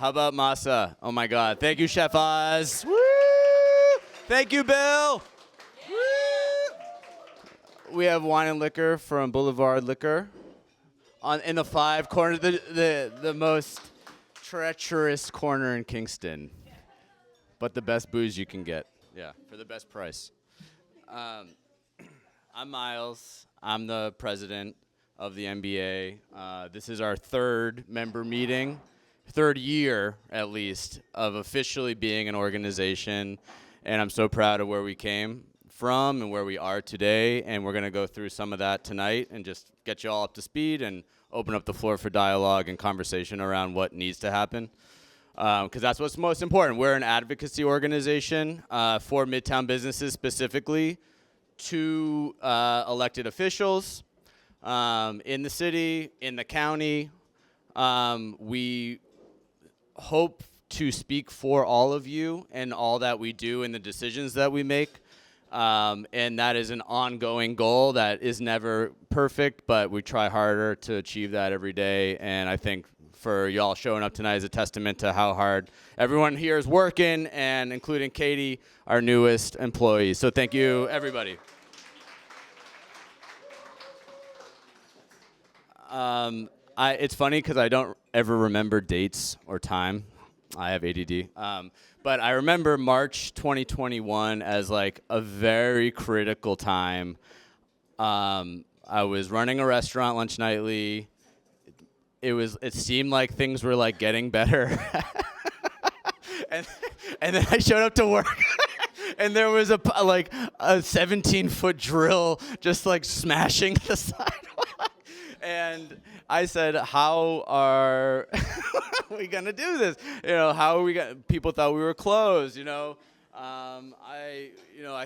How about MASA? Oh my God. Thank you, Chef Oz. Woo! Thank you, Bill. Woo! We have wine and liquor from Boulevard Liquor. In the 5 corners, the most treacherous corner in Kingston. But the best booze you can get. Yeah, for the best price. I'm Miles. I'm the president of the MBA. This is our 3rd member meeting, 3rd year at least, of officially being an organization. And I'm so proud of where we came from and where we are today. And we're going to go through some of that tonight and just get you all up to speed and open up the floor for dialogue and conversation around what needs to happen. Because that's what's most important. We're an advocacy organization for Midtown businesses specifically, to elected officials in the city, in the county. We hope to speak for all of you and all that we do and the decisions that we make. And that is an ongoing goal that is never perfect, but we try harder to achieve that every day. And I think for y'all showing up tonight is a testament to how hard everyone here is working, and including Katie, our newest employee. So thank you, everybody. It's funny because I don't ever remember dates or time. I have ADD. But I remember March 2021 as like a very critical time. I was running a restaurant lunch nightly. It seemed like things were like getting better. and then I showed up to work and there was a 17-foot drill just like smashing the sidewalk. And I said, how are we going to do this? How are we going? People thought we were closed, I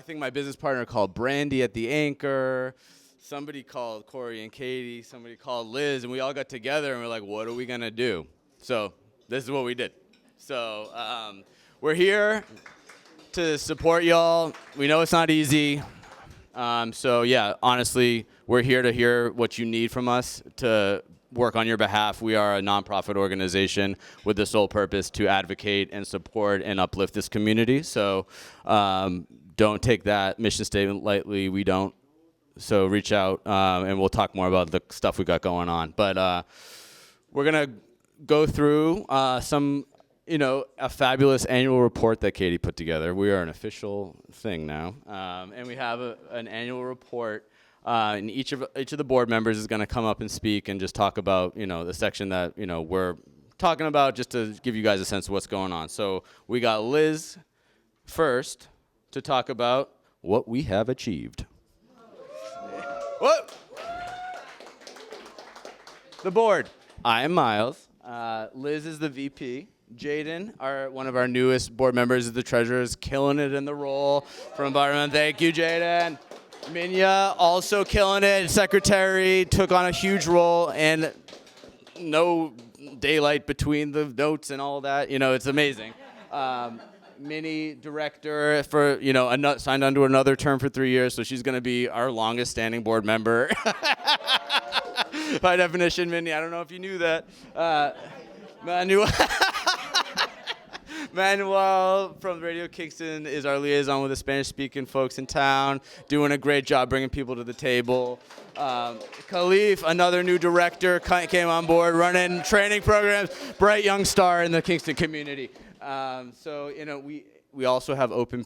think my business partner called Brandy at the Anchor. Somebody called Corey and Katie. Somebody called Liz, and we all got together and we're like, what are we going to do? So this is what we did. So we're here to support y'all. We know it's not easy. So yeah, honestly, we're here to hear what you need from us to work on your behalf. We are a nonprofit organization with the sole purpose to advocate and support and uplift this community. So don't take that mission statement lightly. We don't. So reach out, and we'll talk more about the stuff we got going on. But we're going to go through a fabulous annual report that Katie put together. We are an official thing now. And we have an annual report. And each of the board members is going to come up and speak and just talk about, the section that, we're talking about, just to give you guys a sense of what's going on. So we got Liz first to talk about what we have achieved. What? The board. I am Miles. Liz is the VP. Jaden, one of our newest board members, is the treasurer, is killing it in the role for environment. Thank you, Jaden. Minya, also killing it. Secretary, took on a huge role, and no daylight between the notes and all that. It's amazing. Minnie, director for, signed on to another term for 3 years, so she's going to be our longest standing board member. By definition, Minnie, I don't know if you knew that. Manuel from Radio Kingston is our liaison with the Spanish-speaking folks in town, doing a great job bringing people to the table. Khalif, another new director, came on board, running training programs, bright young star in the Kingston community. We also have open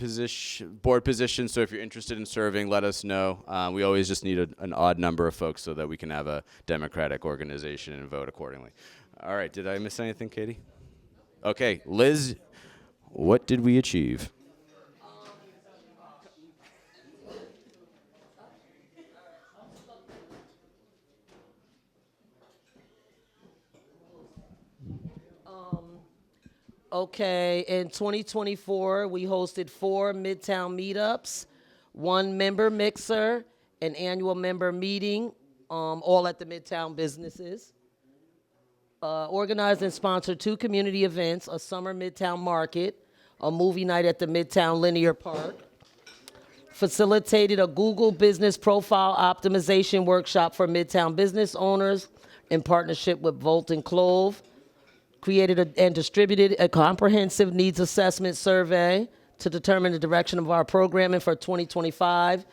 board positions, so if you're interested in serving, let us know. We always just need an odd number of folks so that we can have a democratic organization and vote accordingly. All right, did I miss anything, Katie? Okay, Liz, what did we achieve? Okay, in 2024, we hosted 4 Midtown meetups, 1 member mixer, an annual member meeting, all at the Midtown businesses. Organized and sponsored 2 community events, a summer Midtown market, a movie night at the Midtown Linear Park. Facilitated a Google Business Profile Optimization Workshop for Midtown business owners in partnership with Volt and Clove. created and distributed a comprehensive needs assessment survey to determine the direction of our programming for 2025.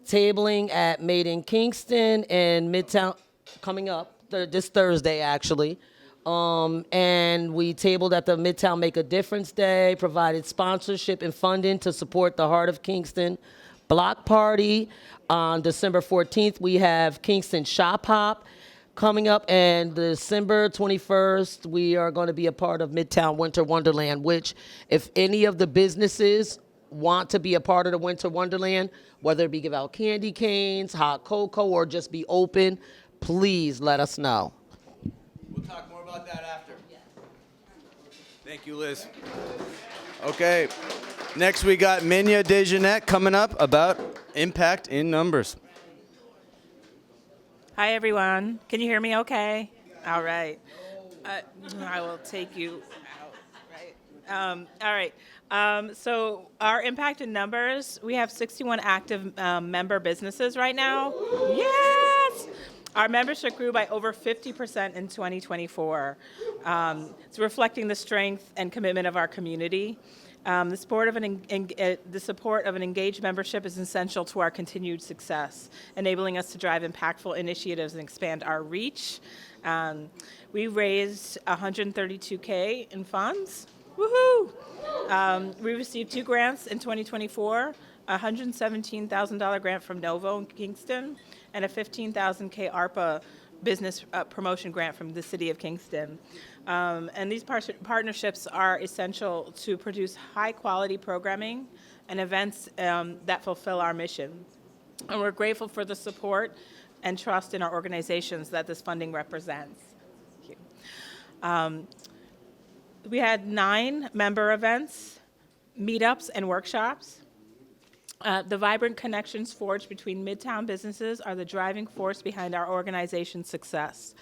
Tabling at Made in Kingston and Midtown, coming up this Thursday, actually. And we tabled at the Midtown Make a Difference Day, provided sponsorship and funding to support the Heart of Kingston Block Party. On December 14th, we have Kingston Shop Hop coming up, and December 21st, we are going to be a part of Midtown Winter Wonderland, which if any of the businesses want to be a part of the Winter Wonderland, whether it be give out candy canes, hot cocoa, or just be open, please let us know. We'll talk more about that after. Thank you, Liz. Okay, next we got Minya Dejanette coming up about impact in numbers. Hi, everyone. Can you hear me okay? All right. I will take you out, right? All right. So our impact in numbers, we have 61 active member businesses right now. Yes! Our membership grew by over 50% in 2024. It's reflecting the strength and commitment of our community. The support of an engaged membership is essential to our continued success, enabling us to drive impactful initiatives and expand our reach. We raised $132K in funds. Woohoo! We received 2 grants in 2024, a $117,000 grant from Novo in Kingston, and a $15,000 ARPA business promotion grant from the City of Kingston. And these partnerships are essential to produce high-quality programming and events that fulfill our mission. And we're grateful for the support and trust in our organizations that this funding represents. Thank you. We had 9 member events, meetups, and workshops. The vibrant connections forged between Midtown businesses are the driving force behind our organization's success,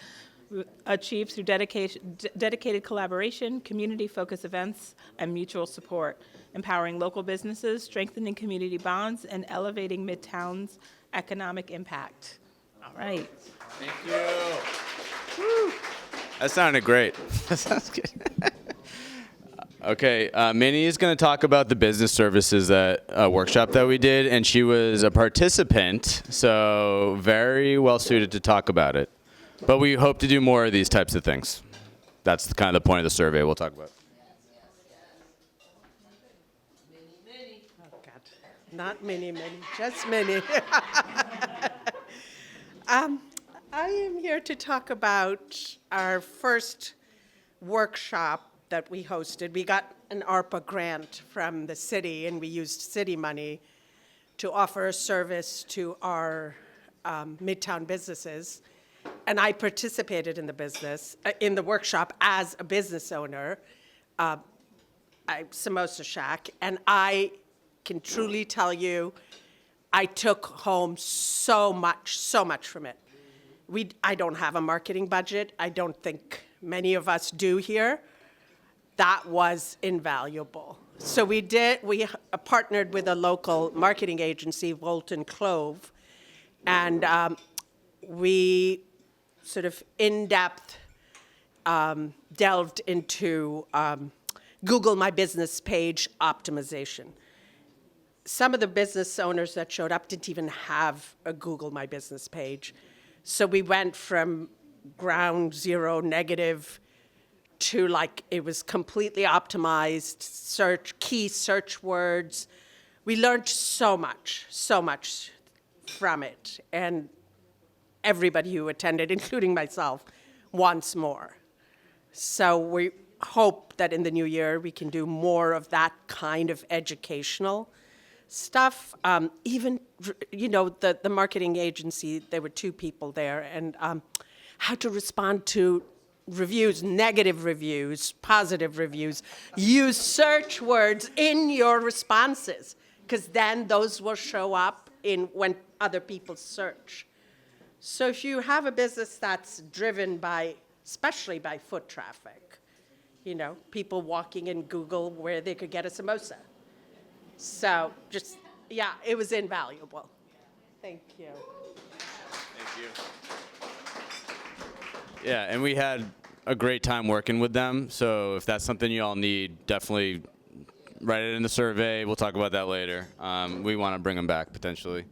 achieved through dedicated collaboration, community-focused events, and mutual support, empowering local businesses, strengthening community bonds, and elevating Midtown's economic impact. All right. Thank you. Woo. That sounded great. That sounds good. Okay, Minnie is going to talk about the business services workshop that we did, and she was a participant, so very well suited to talk about it. But we hope to do more of these types of things. That's kind of the point of the survey we'll talk about. Oh, God. Not many, just many. I am here to talk about our first workshop that we hosted. We got an ARPA grant from the city, and we used city money to offer a service to our Midtown businesses. And I participated in the workshop as a business owner, Samosa Shack, and I can truly tell you, I took home so much from it. I don't have a marketing budget. I don't think many of us do here. That was invaluable. So we partnered with a local marketing agency, Volton Clove, and we sort of in-depth delved into Google My Business page optimization. Some of the business owners that showed up didn't even have a Google My Business page. So we went from ground zero negative to it was completely optimized, key search words. We learned so much from it. And everybody who attended, including myself, wants more. So we hope that in the new year we can do more of that kind of educational stuff. Even, the marketing agency, there were 2 people there, and how to respond to reviews, negative reviews, positive reviews. Use search words in your responses, because then those will show up when other people search. So if you have a business that's driven especially by foot traffic, people walking in Google where they could get a samosa. So it was invaluable. Thank you. Thank you. Yeah, and we had a great time working with them. So if that's something you all need, definitely write it in the survey. We'll talk about that later. We want to bring them back potentially.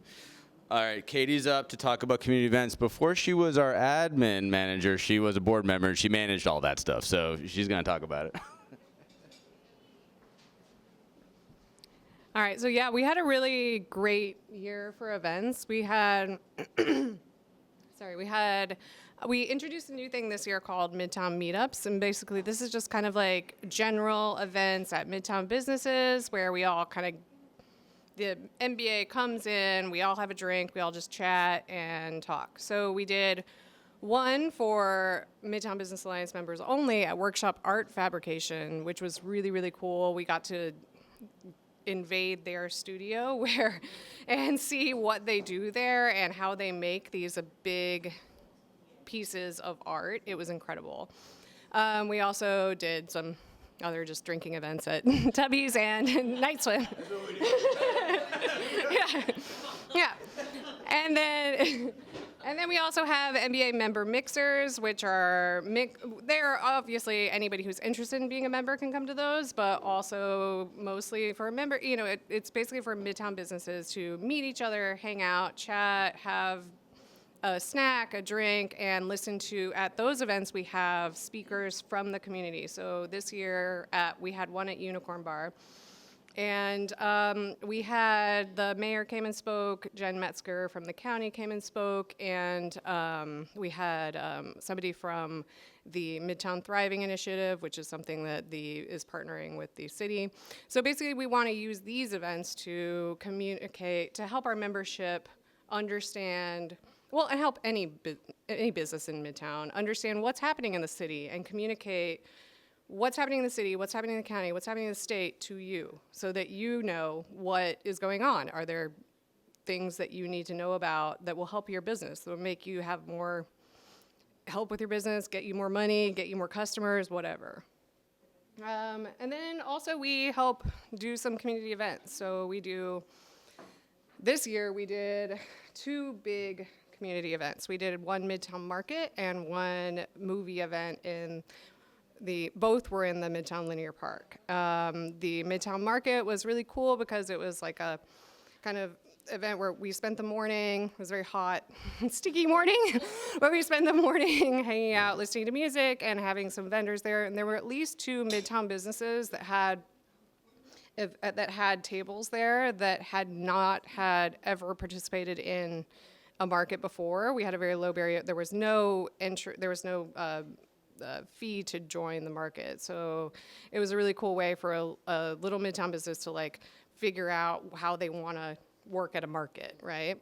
All right, Katie's up to talk about community events. Before she was our admin manager, she was a board member, and she managed all that stuff. So she's going to talk about it. All right, so yeah, we had a really great year for events. We had, we introduced a new thing this year called Midtown Meetups, and basically this is just kind of like general events at Midtown businesses where we all kind of, the MBA comes in, we all have a drink, we all just chat and talk. So we did one for Midtown Business Alliance members only at Workshop Art Fabrication, which was really, really cool. We got to invade their studio and see what they do there and how they make these big pieces of art. It was incredible. We also did some other just drinking events at Tubby's and Night Swim. yeah. And then we also have MBA member mixers, which are they're obviously anybody who's interested in being a member can come to those, but also mostly for a member, it's basically for Midtown businesses to meet each other, hang out, chat, have a snack, a drink, and listen to, at those events, we have speakers from the community. So this year, we had one at Unicorn Bar. And we had, the mayor came and spoke, Jen Metzger from the county came and spoke, and we had somebody from the Midtown Thriving Initiative, which is something that is partnering with the city. So basically, we want to use these events to communicate, to help our membership understand, well, and help any business in Midtown understand what's happening in the city and communicate what's happening in the city, what's happening in the county, what's happening in the state to you, so that you know what is going on. Are there things that you need to know about that will help your business, that will make you have more help with your business, get you more money, get you more customers, whatever. And then also we help do some community events. So this year we did 2 big community events. We did one Midtown Market and one movie event both were in the Midtown Linear Park. The Midtown Market was really cool because it was like a kind of event where we spent the morning, it was a very hot, sticky morning, but we spent the morning hanging out, listening to music and having some vendors there. And there were at least 2 Midtown businesses that had tables there that had not had ever participated in a market before. We had a very low barrier. There was no fee to join the market. So it was a really cool way for a little Midtown business to like figure out how they want to work at a market, right?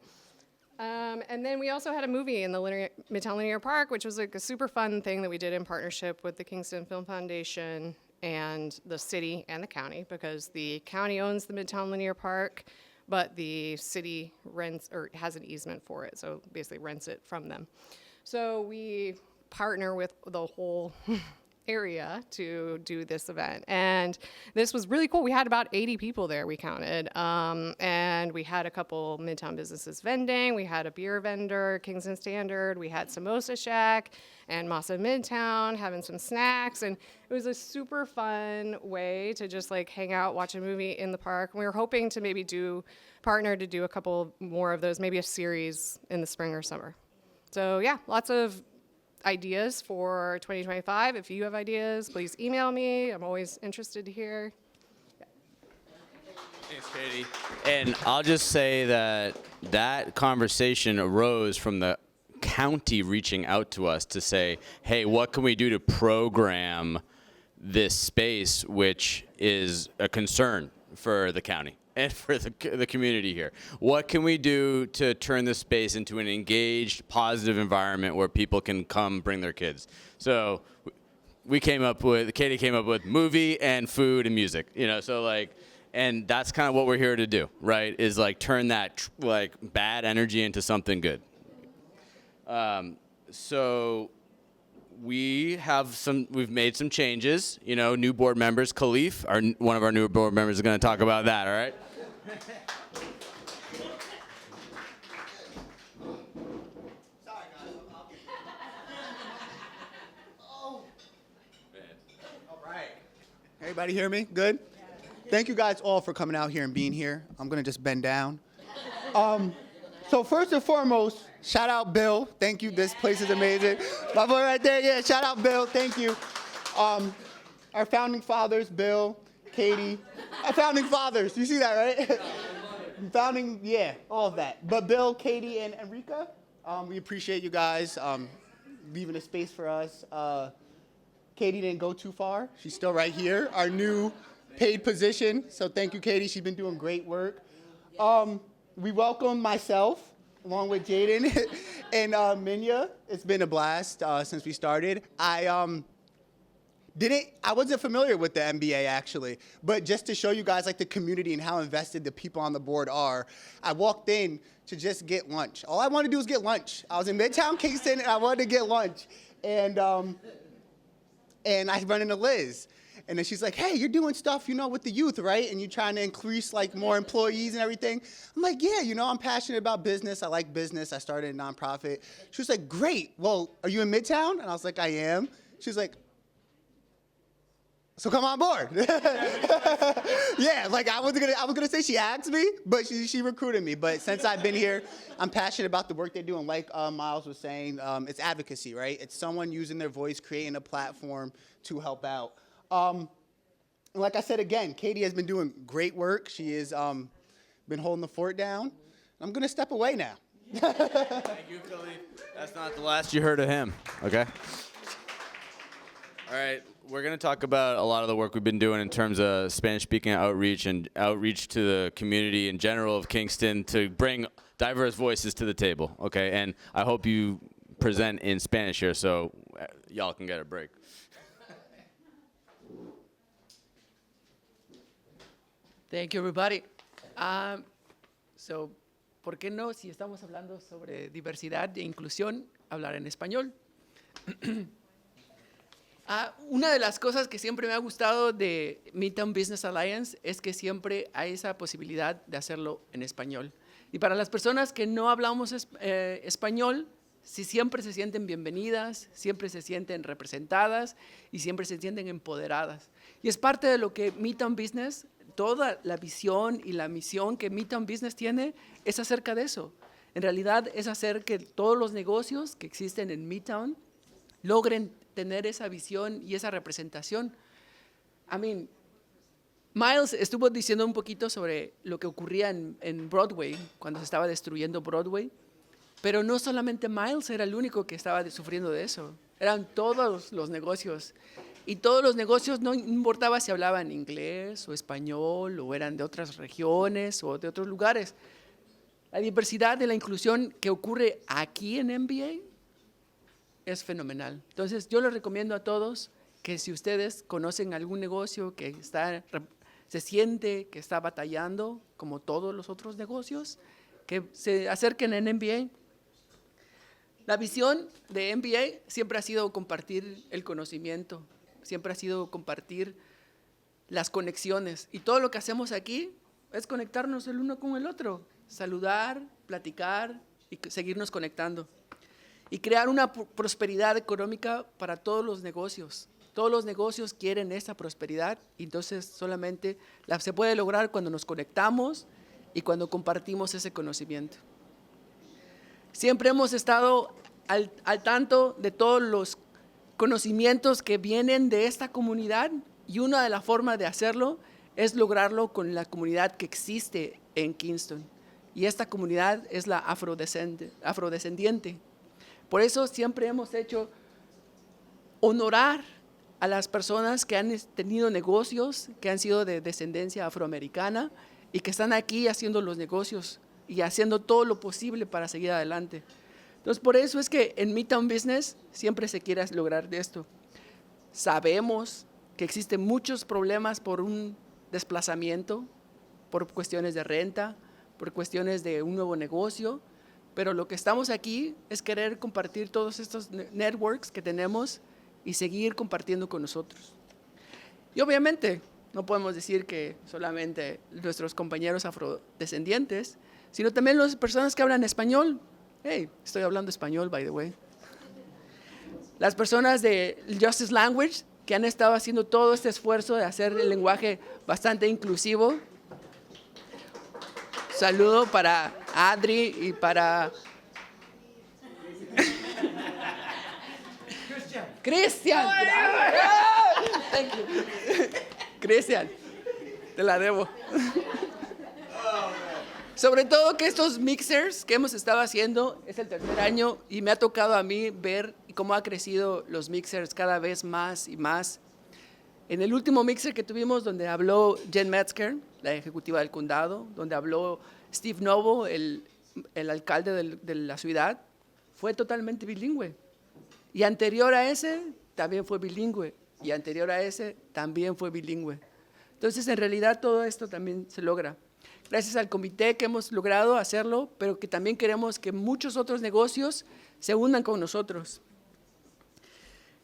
And then we also had a movie in the Midtown Linear Park, which was like a super fun thing that we did in partnership with the Kingston Film Foundation and the city and the county, because the county owns the Midtown Linear Park, but the city rents or has an easement for it, so basically rents it from them. So we partner with the whole area to do this event. And this was really cool. We had about 80 people there, we counted. And we had a couple Midtown businesses vending. We had a beer vendor, Kingston Standard. We had Samosa Shack and MASA Midtown having some snacks. And it was a super fun way to just like hang out, watch a movie in the park. And we were hoping to maybe partner to do a couple more of those, maybe a series in the spring or summer. So yeah, lots of ideas for 2025. If you have ideas, please email me. I'm always interested to hear. Yeah. Thanks, Katie. And I'll just say that conversation arose from the county reaching out to us to say, hey, what can we do to program this space, which is a concern for the county and for the community here? What can we do to turn this space into an engaged, positive environment where people can come bring their kids? So Katie came up with movie and food and music, and that's kind of what we're here to do, right? Is like turn that like bad energy into something good. So we've made some changes, new board members. Khalif, one of our new board members, is going to talk about that, all right? Sorry, guys. Everybody hear me? Good? Thank you guys all for coming out here and being here. I'm going to just bend down. So first and foremost, shout out Bill. Thank you. This place is amazing. My boy right there. Yeah, shout out Bill. Thank you. Our founding fathers, Bill, Katie. Our founding fathers. You see that, right? Yeah, all of that. But Bill, Katie, and Enrica, we appreciate you guys leaving a space for us. Katie didn't go too far. She's still right here, our new paid position. So thank you, Katie. She's been doing great work. We welcome myself, along with Jaden and Minya. It's been a blast since we started. I wasn't familiar with the MBA actually, but just to show you guys like the community and how invested the people on the board are, I walked in to just get lunch. All I wanted to do was get lunch. I was in Midtown Kingston and I wanted to get lunch. And I run into Liz. And then she's like, hey, you're doing stuff, with the youth, right? And you're trying to increase like more employees and everything. I'm like, yeah, I'm passionate about business. I like business. I started a nonprofit. She was like, great. Well, are you in Midtown? And I was like, I am. She was like, so come on board. Yeah, like I was gonna say she asked me, but she recruited me. But since I've been here, I'm passionate about the work they do. And like Miles was saying, it's advocacy, right? It's someone using their voice, creating a platform to help out. And like I said again, Katie has been doing great work. She has been holding the fort down. I'm gonna step away now. Thank you, Philly. That's not the last you heard of him, okay? All right, we're going to talk about a lot of the work we've been doing in terms of Spanish-speaking outreach and outreach to the community in general of Kingston to bring diverse voices to the table, okay? And I hope you present in Spanish here so y'all can get a break. Thank you, everybody. So, ¿por qué no, si estamos hablando sobre diversidad e inclusión, hablar en español? Una de las cosas que siempre me ha gustado de Midtown Business Alliance es que siempre hay esa posibilidad de hacerlo en español. Y para las personas que no hablamos español, siempre se sienten bienvenidas, siempre se sienten representadas y siempre se sienten empoderadas. Y es parte de lo que Midtown Business, toda la visión y la misión que Midtown Business tiene es acerca de eso. En realidad es hacer que todos los negocios que existen en Midtown logren tener esa visión y esa representación. Miles estuvo diciendo un poquito sobre lo que ocurría en Broadway, cuando se estaba destruyendo Broadway, pero no solamente Miles era el único que estaba sufriendo de eso, eran todos los negocios. Y todos los negocios, no importaba si hablaban inglés o español o eran de otras regiones o de otros lugares. La diversidad de la inclusión que ocurre aquí en MBA es fenomenal. Entonces, yo les recomiendo a todos que si ustedes conocen algún negocio que se siente que está batallando, como todos los otros negocios, que se acerquen en MBA. La visión de MBA siempre ha sido compartir el conocimiento, siempre ha sido compartir las conexiones. Y todo lo que hacemos aquí es conectarnos el uno con el otro, saludar, platicar y seguirnos conectando. Y crear una prosperidad económica para todos los negocios. Todos los negocios quieren esa prosperidad y entonces solamente se puede lograr cuando nos conectamos y cuando compartimos ese conocimiento. Siempre hemos estado al tanto de todos los conocimientos que vienen de esta comunidad y una de las formas de hacerlo es lograrlo con la comunidad que existe en Kingston. Y esta comunidad es la afrodescendiente. Por eso siempre hemos hecho honorar a las personas que han tenido negocios, que han sido de descendencia afroamericana y que están aquí haciendo los negocios y haciendo todo lo posible para seguir adelante. Entonces, por eso es que en Midtown Business siempre se quiere lograr de esto. Sabemos que existen muchos problemas por un desplazamiento, por cuestiones de renta, por cuestiones de un nuevo negocio, pero lo que estamos aquí es querer compartir todos estos networks que tenemos y seguir compartiendo con nosotros. Y obviamente no podemos decir que solamente nuestros compañeros afrodescendientes, sino también las personas que hablan español. Hey, estoy hablando español, by the way. Las personas de Justice Language que han estado haciendo todo este esfuerzo de hacer el lenguaje bastante inclusivo. Saludo para Adri y para Cristian. Thank you. Cristian, te la debo. Sobre todo que estos mixers que hemos estado haciendo, es el tercer año y me ha tocado a mí ver cómo ha crecido los mixers cada vez más y más. En el último mixer que tuvimos, donde habló Jen Metzger, la ejecutiva del condado, donde habló Steve Novo, el alcalde de la ciudad, fue totalmente bilingüe. Y anterior a ese, también fue bilingüe. Y anterior a ese, también fue bilingüe. Entonces, en realidad, todo esto también se logra. Gracias al comité que hemos logrado hacerlo, pero que también queremos que muchos otros negocios se unan con nosotros.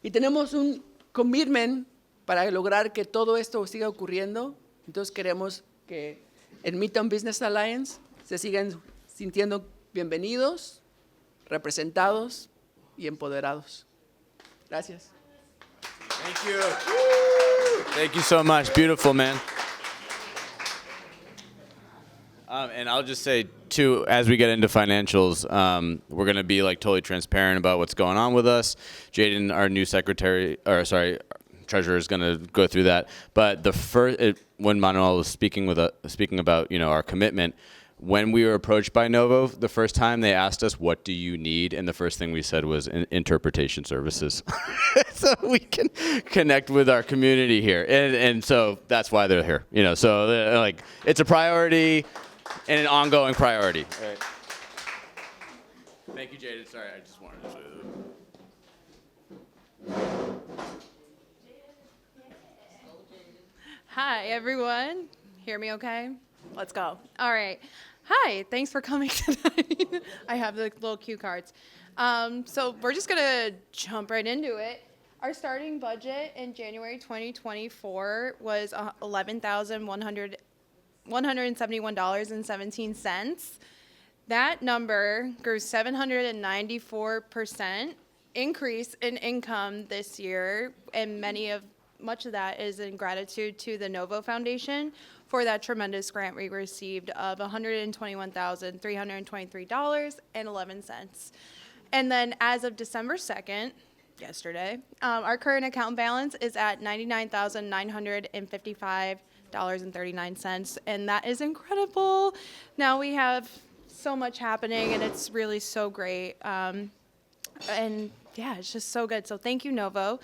Y tenemos un commitment para lograr que todo esto siga ocurriendo. Entonces queremos que en Midtown Business Alliance se sigan sintiendo bienvenidos, representados y empoderados. Gracias. Thank you. Thank you so much. Beautiful, man. And I'll just say, too, as we get into financials, we're going to be like totally transparent about what's going on with us. Jaden, our new treasurer, is going to go through that. But when Manuel was speaking about our commitment, when we were approached by Novo the first time, they asked us, "What do you need?" And the first thing we said was interpretation services, so we can connect with our community here. And so that's why they're here. So like it's a priority. And an ongoing priority. All right. Thank you, Jaden. Sorry, I just wanted to. Hi, everyone. Hear me okay? Let's go. All right. Hi, thanks for coming tonight. I have the little cue cards. So we're just going to jump right into it. Our starting budget in January 2024 was $171.17. That number grew 794% increase in income this year, and much of that is in gratitude to the Novo Foundation for that tremendous grant we received of $121,323.11. And then as of December 2nd, yesterday, our current account balance is at $99,955.39, and that is incredible. Now we have so much happening, and it's really so great. And yeah, it's just so good. So thank you, Novo.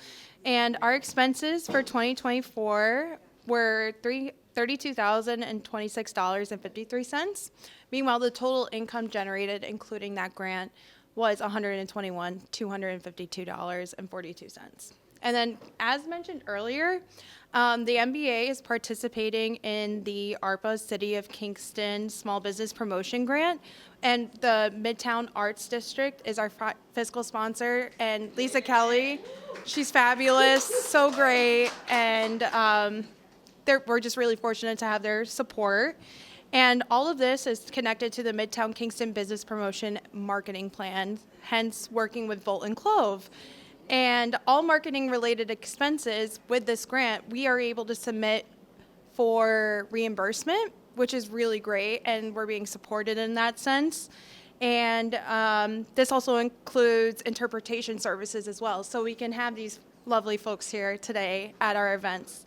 And our expenses for 2024 were $32,026.53. Meanwhile, the total income generated, including that grant, was $121,252.42. And then, as mentioned earlier, the MBA is participating in the ARPA City of Kingston Small Business Promotion Grant, and the Midtown Arts District is our fiscal sponsor. And Lisa Kelly, she's fabulous, so great, and we're just really fortunate to have their support. And all of this is connected to the Midtown Kingston Business Promotion Marketing Plan, hence working with Volt and Clove. And all marketing-related expenses with this grant, we are able to submit for reimbursement, which is really great, and we're being supported in that sense. And this also includes interpretation services as well, so we can have these lovely folks here today at our events.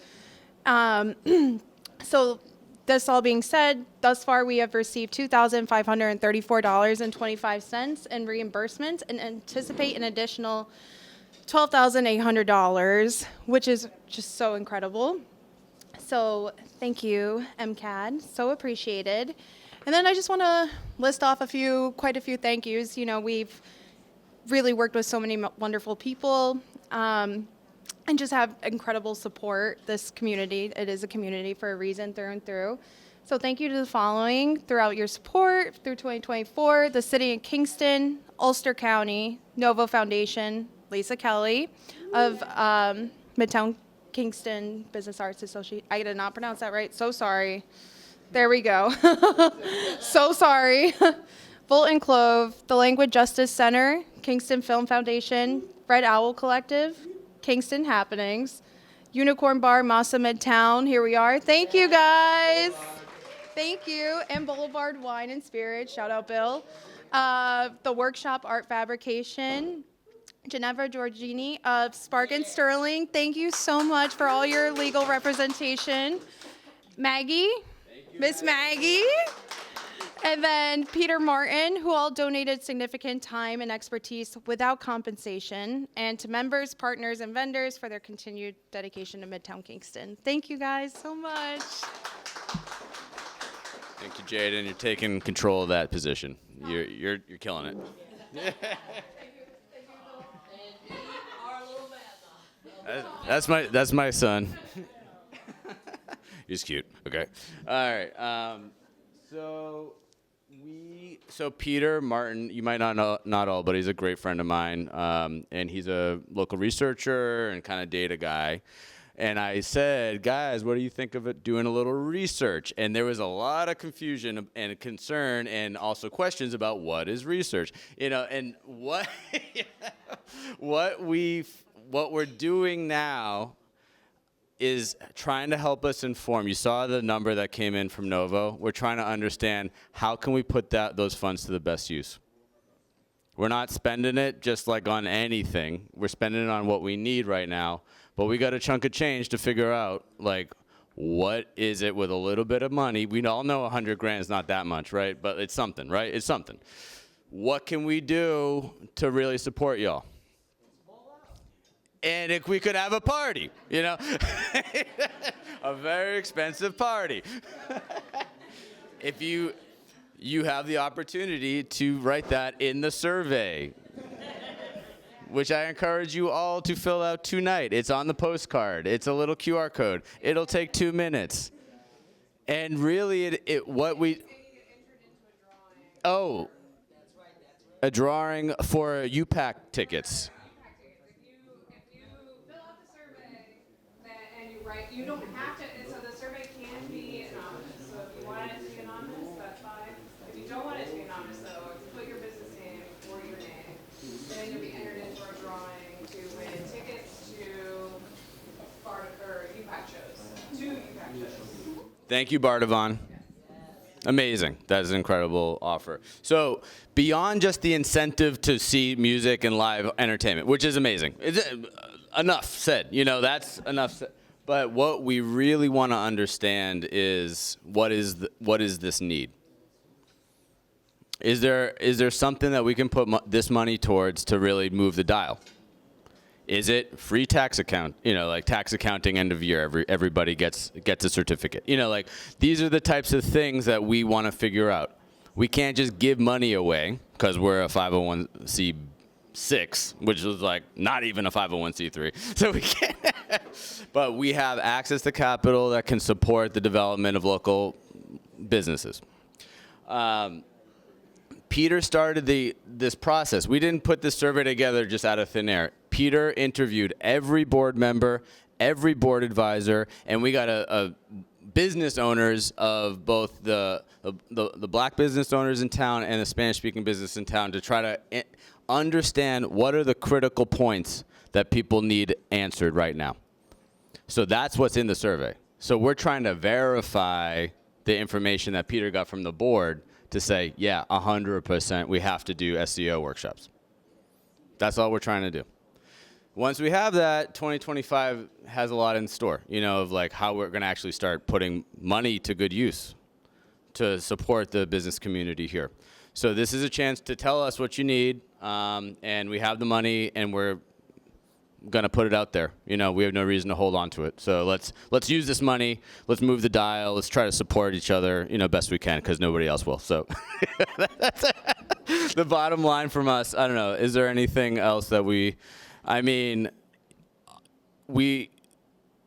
So this all being said, thus far we have received $2,534.25 in reimbursements and anticipate an additional $12,800, which is just so incredible. So thank you, MCAD, so appreciated. And then I just want to list off quite a few thank yous. We've really worked with so many wonderful people, and just have incredible support. This community, it is a community for a reason through and through. So thank you to the following throughout your support through 2024, the City of Kingston, Ulster County, Novo Foundation, Lisa Kelly of Midtown Kingston Business Arts Association. I did not pronounce that right, so sorry. There we go. So sorry. Volt and Clove, the Language Justice Center, Kingston Film Foundation, Red Owl Collective, Kingston Happenings, Unicorn Bar, MASA Midtown. Here we are. Thank you, guys. Thank you. And Boulevard Wine and Spirit. Shout out, Bill. The Workshop Art Fabrication. Ginevra Giorgini of Spark and Sterling. Thank you so much for all your legal representation. Maggie, Miss Maggie. And then Peter Martin, who all donated significant time and expertise without compensation. And to members, partners, and vendors for their continued dedication to Midtown Kingston. Thank you guys so much. Thank you, Jaden. You're taking control of that position. You're killing it. That's my son. He's cute. Okay. All right. So Peter Martin, you might not know, not all, but he's a great friend of mine, and he's a local researcher and kind of data guy. And I said, guys, what do you think of it doing a little research? And there was a lot of confusion and concern and also questions about what is research, and what what we're doing now is trying to help us inform. You saw the number that came in from Novo. We're trying to understand how can we put those funds to the best use. We're not spending it just like on anything. We're spending it on what we need right now. But we got a chunk of change to figure out, like, what is it with a little bit of money? We all know 100 grand is not that much, right? But it's something, right? It's something. What can we do to really support y'all? And if we could have a party, a very expensive party. If you have the opportunity to write that in the survey, which I encourage you all to fill out tonight. It's on the postcard. It's a little QR code. It'll take 2 minutes. And really, a drawing for UPAC tickets. You don't have to, so the survey can be anonymous. So if you want it to be anonymous, that's fine. If you don't want it to be anonymous, though, if you put your business name or your name, then you'll be entered into a drawing to win tickets to UPAC shows. 2 UPAC shows. Thank you, Bardavon. Amazing. That is an incredible offer. So beyond just the incentive to see music and live entertainment, which is amazing. Enough said. That's enough said. But what we really want to understand is what is this need? Is there something that we can put this money towards to really move the dial? Is it free tax account? Like tax accounting end of year, everybody gets a certificate. These are the types of things that we want to figure out. We can't just give money away because we're a 501c6, which is like not even a 501c3. So we can't. But we have access to capital that can support the development of local businesses. Peter started this process. We didn't put this survey together just out of thin air. Peter interviewed every board member, every board advisor, and we got a business owners of both the black business owners in town and the Spanish-speaking business in town to try to understand what are the critical points that people need answered right now. So that's what's in the survey. So we're trying to verify the information that Peter got from the board to say, yeah, 100% we have to do SEO workshops. That's all we're trying to do. Once we have that, 2025 has a lot in store, of like how we're going to actually start putting money to good use to support the business community here. So this is a chance to tell us what you need, and we have the money, and we're going to put it out there. We have no reason to hold on to it. So let's use this money. Let's move the dial. Let's try to support each other, best we can, because nobody else will. So that's the bottom line from us. I don't know. Is there anything else that we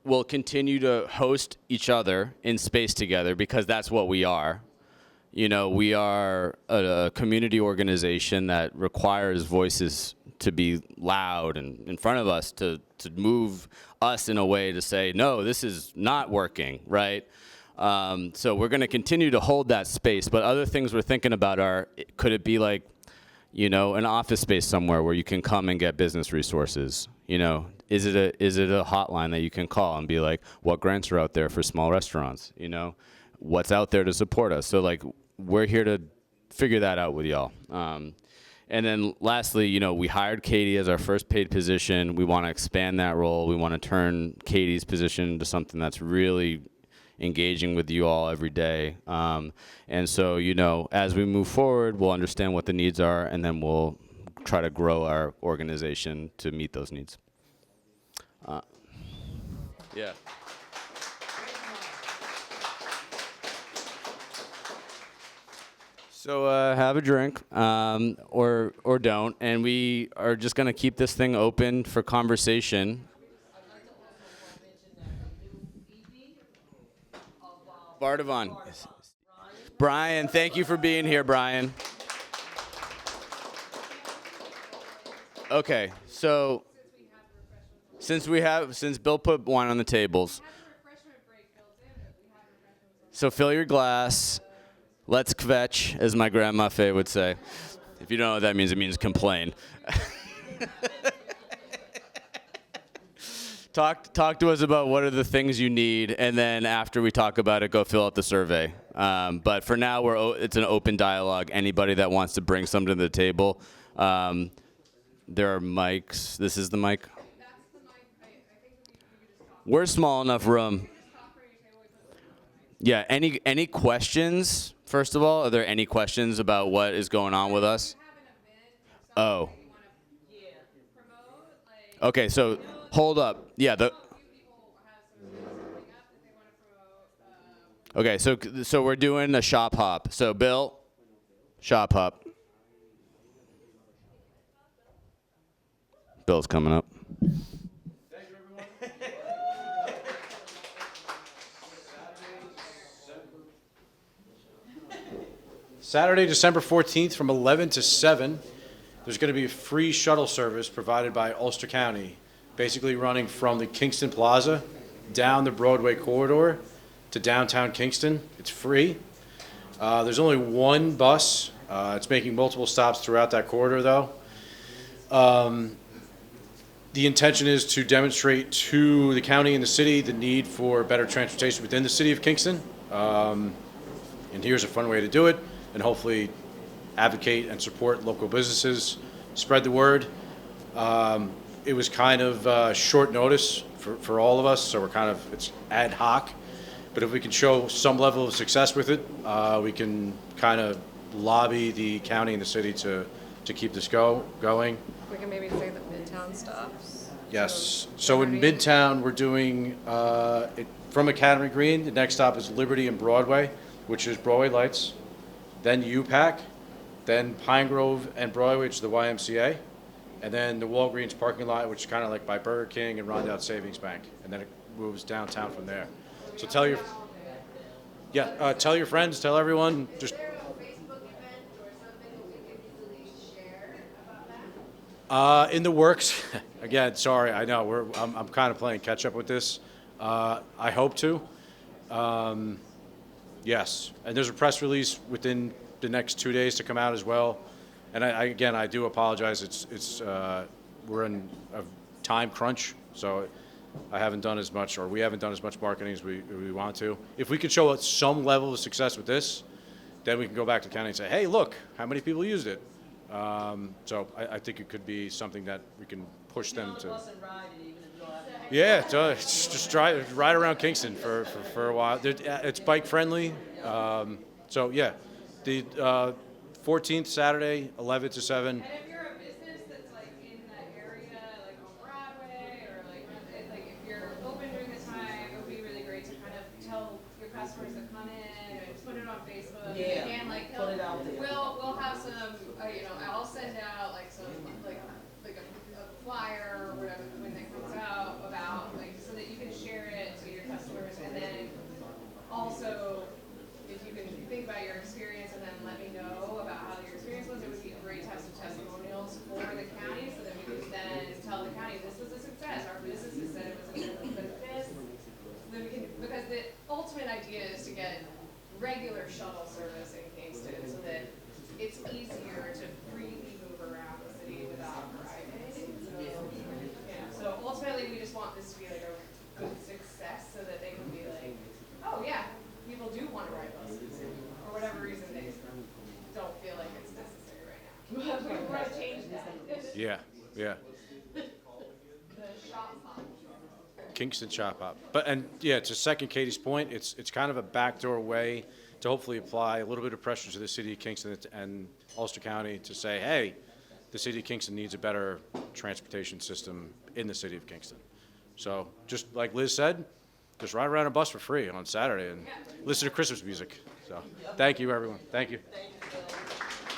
will continue to host each other in space together because that's what we are. We are a community organization that requires voices to be loud and in front of us to move us in a way to say, no, this is not working, right? So we're going to continue to hold that space. But other things we're thinking about are, could it be like, an office space somewhere where you can come and get business resources? is it a hotline that you can call and be like, what grants are out there for small restaurants? You know, what's out there to support us? So like, we're here to figure that out with y'all. And then lastly, you know, we hired Katie as our first paid position. We want to expand that role. We want to turn Katie's position into something that's really engaging with you all every day. And so, you know, as we move forward, we'll understand what the needs are, and then we'll try to grow our organization to meet those needs. Yeah. So have a drink, or don't, and we are just gonna keep this thing open for conversation. Bardavon. Brian, thank you for being here, Brian. Okay, so since Bill put wine on the tables, so fill your glass. Let's kvetch, as my grandma Faye would say. If you don't know what that means, it means complain. Talk to us about what are the things you need, and then after we talk about it, go fill out the survey. But for now, it's an open dialogue. Anybody that wants to bring something to the table, there are mics. This is the mic. We're a small enough room. Yeah. Any questions? First of all, are there any questions about what is going on with us? Oh. Okay, so hold up. Yeah, okay, so we're doing a shop hop. So Bill, shop hop. Bill's coming up. Saturday, December 14th from 11 to 7, there's going to be a free shuttle service provided by Ulster County, basically running from the Kingston Plaza down the Broadway corridor to downtown Kingston. It's free. There's only one bus. It's making multiple stops throughout that corridor, though. The intention is to demonstrate to the county and the city the need for better transportation within the city of Kingston. And here's a fun way to do it, and hopefully advocate and support local businesses, spread the word. It was kind of short notice for all of us, so it's ad hoc. But if we can show some level of success with it, we can kind of lobby the county and the city to keep this going. We can maybe say the Midtown stops. Yes. So in Midtown, we're doing from Academy Green. The next stop is Liberty and Broadway, which is Broadway Lights, then UPAC, then Pine Grove and Broadway, which is the YMCA, and then the Walgreens parking lot, which is kind of like by Burger King and Rondout Savings Bank, and then it moves downtown from there. So tell your friends, tell everyone. Just in the works. Again, sorry, I know I'm kind of playing catch up with this. I hope to. Yes, and there's a press release within the next 2 days to come out as well. And I do apologize. It's we're in a time crunch, so we haven't done as much marketing as we want to. If we could show some level of success with this, then we can go back to the county and say, hey, look, how many people used it? So I think it could be something that we can push them to. Yeah, it's just ride around Kingston for a while. It's bike friendly. So yeah, the 14th Saturday, 11 to 7. And if you're a business that's like in that area, like on Broadway, or like if you're open during the time, it would be really great to kind of tell your customers to come in and put it on Facebook. Yeah, And like put it out there. We'll have some, I'll send out like some like a flyer or whatever when it comes out about so that you can share it to your customers, and then also if you can think about your experience and then let me know about how your experience was. It would be great to have some testimonials for the county so that we can then tell the county this was a success. Our businesses said it was a success. Then we can, because the ultimate idea is to get regular shuttle service in Kingston so that it's easier to freely move around the city without driving. So ultimately Yeah. Kingston Shop Hop. But, and yeah, to second Katie's point, it's kind of a backdoor way to hopefully apply a little bit of pressure to the city of Kingston and Ulster County to say, hey, the city of Kingston needs a better transportation system in the city of Kingston. So just like Liz said, just ride around a bus for free on Saturday and listen to Christmas music. So thank you, everyone. Thank you.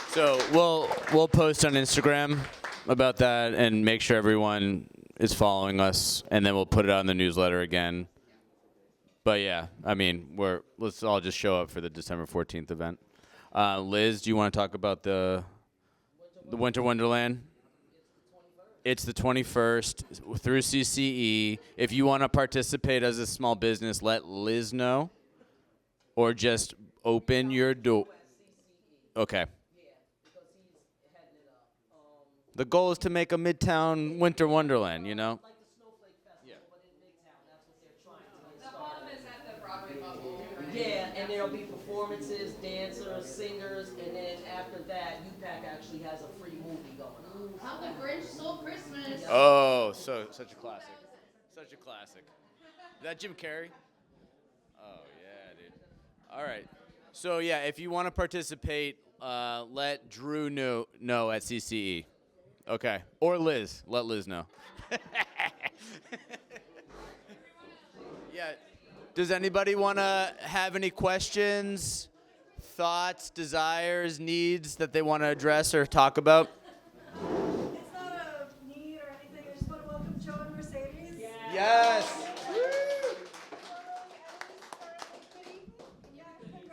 So we'll post on Instagram about that and make sure everyone is following us, and then we'll put it on the newsletter again. But yeah, I mean, let's all just show up for the December 14th event. Liz, do you want to talk about the Winter Wonderland? It's the 21st through CCE. If you want to participate as a small business, let Liz know, or just open your door. Okay. The goal is to make a Midtown Winter Wonderland, you know? Like the Snowflake Festival, but in Midtown, that's what they're trying to get started. Home is at the Broadway bubble, right? Yeah, and there'll be performances, dancers, singers, and then after that, UPAC actually has a free movie going on. How the Grinch Stole Christmas. Oh, such a classic. Such a classic. Is that Jim Carrey? Oh, yeah, dude. All right. So, yeah, if you want to participate, let Drew know at CCE. Okay. Or Liz. Let Liz know. Yeah. Does anybody want to have any questions, thoughts, desires, needs that they want to address or talk about? It's not a need or anything. I just want to welcome Joe and Mercedes. Yes.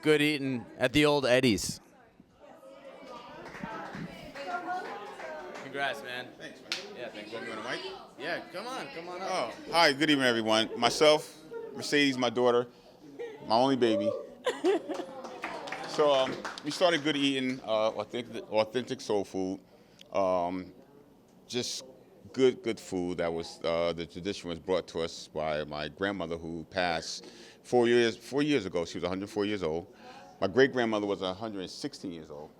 Good eating at the old Eddie's. Congrats, man. Thanks, man. Yeah, thanks. You want a mic? Yeah, come on up. Oh, hi. Good evening, everyone. Myself, Mercedes, my daughter, my only baby. So we started Good Eating, authentic soul food. Just good food. That was the tradition was brought to us by my grandmother who passed 4 years ago. She was 104 years old. My great grandmother was 116 years old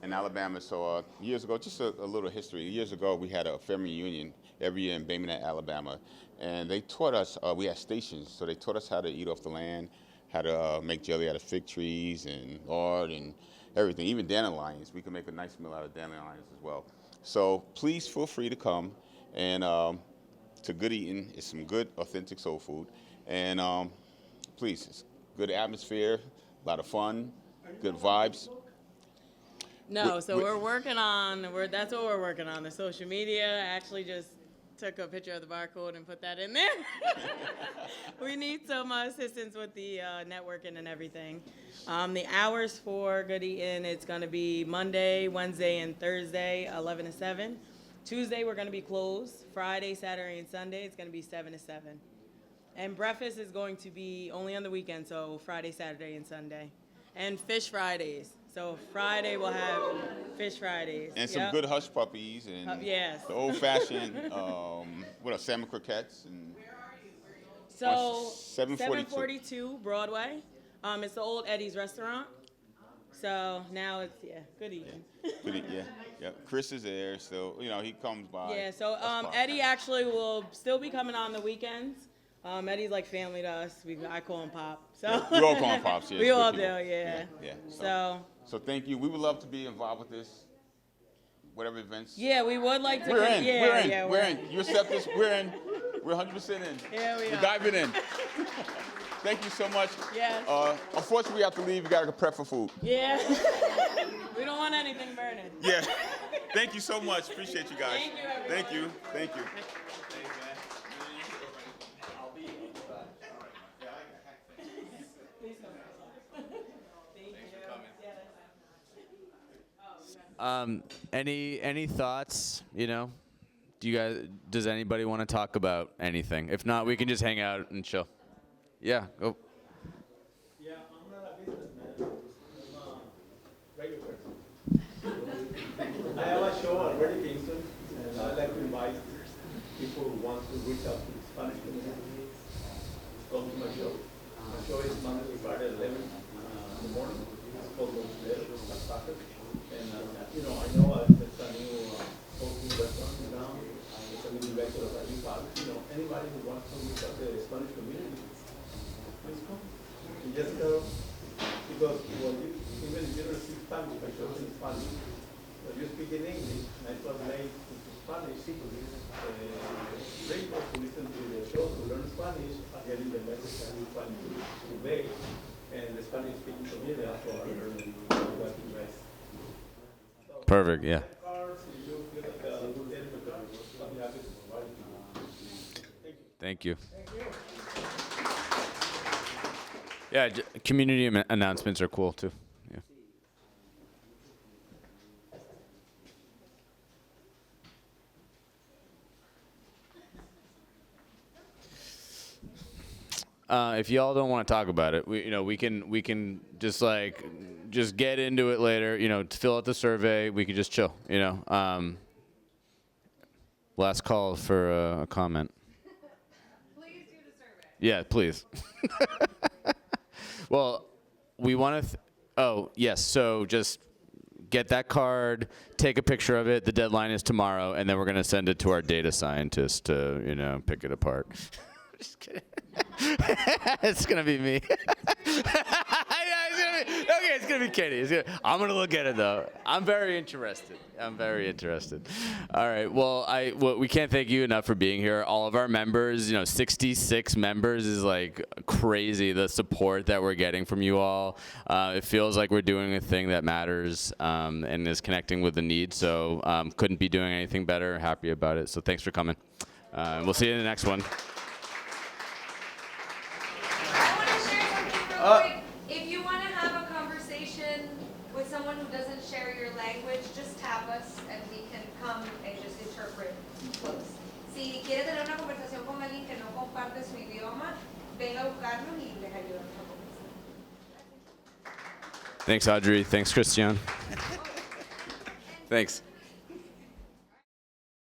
in Alabama. So years ago, just a little history. Years ago, we had a family reunion every year in Baymonette, Alabama, and they taught us. We had stations, so they taught us how to eat off the land, how to make jelly out of fig trees and lard and everything, even dandelions. We can make a nice meal out of dandelions as well. So please feel free to come and to Good Eating. It's some good, authentic soul food. And please, it's good atmosphere, a lot of fun, good vibes. No, so we're working on, that's what we're working on, the social media. I actually just took a picture of the barcode and put that in there. We need some assistance with the networking and everything. The hours for Good Eatin', it's going to be Monday, Wednesday, and Thursday, 11 to 7. Tuesday, we're going to be closed. Friday, Saturday, and Sunday, it's going to be 7 to 7. And breakfast is going to be only on the weekend, so Friday, Saturday, and Sunday. And Fish Fridays. So Friday we'll have Fish Fridays. And some good hush puppies and yes. the old-fashioned, what else, salmon croquettes. And so 742 Broadway. It's the old Eddie's restaurant. So now it's, Good Eating. Yeah. Good eating, yeah. Chris is there, so, he comes by. Yeah, so Eddie actually will still be coming on the weekends. Eddie's like family to us. I call him Pop. So Yeah, we all call him Pops, yeah. We all people. do, yeah. So thank you. We would love to be involved with this, whatever events. Yeah, we would like to. We're in. Yeah, we're in. You accept this? We're in. We're 100% in. Yeah, we are. We're diving in. Thank you so much. Yes. Unfortunately, we have to leave. We got to prep for food. Yeah. We don't want anything burning. Yeah. Thank you so much. Appreciate you guys. Thank you, everyone. Thank you. Thank you. Any thoughts? Does anybody want to talk about anything? If not, we can just hang out and chill. Yeah, go. Yeah, I'm not a businessman. I'm a regular person. I have a show already, Kingston, and I'd like to invite people who want to reach out to the Spanish community. Come to my show. My show is Monday to Friday at 11 in the morning. It's called Los Dedos, Las Patas. And, I know it's a new restaurants now, the director of a new park, anybody who wants to meet up the Spanish community, please come. And just go, because even if you don't speak Spanish, I show in Spanish, but you speak in English, and I translate into Spanish, people who listen to the show, who learn Spanish, are getting the message and Spanish to obey, and the Spanish speaking community also are learning what to rest. Perfect. Yeah. Thank you. Yeah, community announcements are cool too. Yeah. If y'all don't want to talk about it, we can just get into it later. To fill out the survey, we can just chill. Last call for a comment. Please do the survey. Yeah, please. Well, we want to. Oh, yes. So just get that card, take a picture of it. The deadline is tomorrow, and then we're gonna send it to our data scientist to pick it apart. Just kidding. It's gonna be me. It's gonna be Katie. I'm gonna look at it though. I'm very interested. All right. Well, we can't thank you enough for being here. All of our members, 66 members is like crazy. The support that we're getting from you all. It feels like we're doing a thing that matters and is connecting with the need. So couldn't be doing anything better. Happy about it. So thanks for coming. We'll see you in the next one. I want to share something real quick. If you want to have a conversation with someone who doesn't share your language, just tap us and we can come and just interpret close. Si quiere tener una conversación con alguien que no comparte su idioma, venga a buscarnos y les ayudamos a conversar. Thanks, Audrey. Thanks, Christian. Thanks.